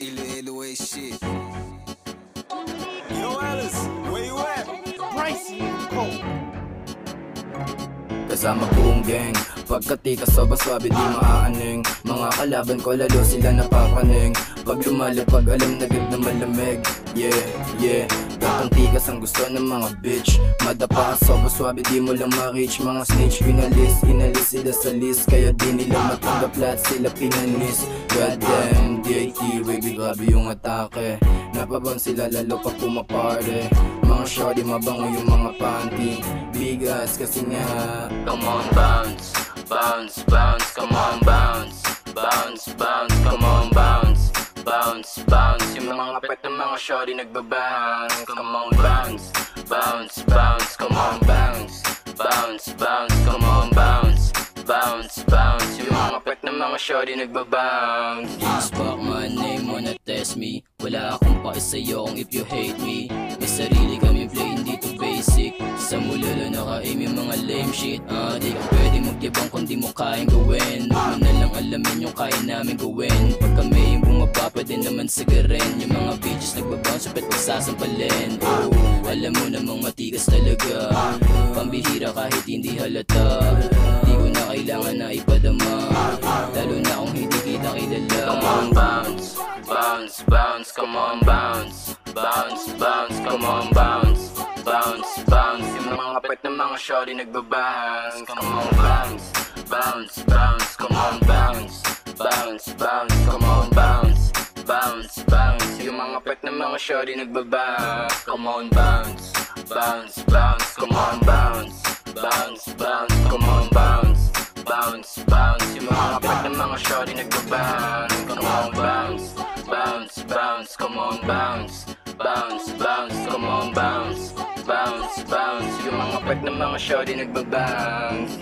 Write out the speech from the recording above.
Iloilo way shit. Yo, Alice, where you at? Pricey and cold. Kasama buong gang, pagkatika soba swabe di maaaning. Mga kalaban ko lalo sila napapaning. Pag lumalapag alam na gid na malamig. Yeah, gatong tikas ang gusto ng mga bitch. Madapa ka soba swabe di mo lang ma-reach. Mga snitch inalis sila sa list. Kaya di nila matanggap lahat sila pinanis. Goddamn, DIT, baby grabe yung atake. Napabang sila lalo pa pumaparty. Mga shorty mabango yung mga panty. Bigas kasi nga. Come on bounce, bounce, bounce, come on bounce. Bounce, bounce, come on bounce. Bounce, bounce, yung mga pet ng mga shorty nagbabounce. Come on bounce, bounce, bounce, come on bounce. Bounce, bounce, come on bounce. Bounce, bounce, yung mga pet ng mga shorty nagbabounce. Just fuck my name, wanna test me. Wala akong pake sa'yo kung if you hate me. May sarili kami play, hindi to basic. Sa mulalo naka-aim yung mga lame shit. Di ka pwede magyabang kung di mo kayang gawin. Huwag mo na lang alamin yung kaya namin gawin. Pag kami yung bumaba, pwede naman sagarin. Yung mga bitches nagbabounce, pet magsasampalin. Alam mo namang matigas talaga. Pambihira kahit hindi halata. Di ko na kailangan na ipadama. Lalo na kung hindi kita kilala. Come on bounce, bounce, bounce, come on bounce. Bounce, bounce, come on bounce. Bounce, bounce, yung mga pet ng mga shorty nagbabounce. Come on bounce, bounce, bounce, come on bounce. Bounce, bounce, come on bounce. Bounce, bounce, yung mga pet ng mga shorty nagbabounce. Come on bounce, bounce, bounce, come on bounce. Bounce, bounce, come on bounce. Bounce, bounce, yung mga pet ng mga shorty nagbabounce. Come on bounce, bounce, bounce, come on bounce. Bounce, bounce, come on bounce. Bounce, bounce, yung mga pet ng mga shorty nagbabounce.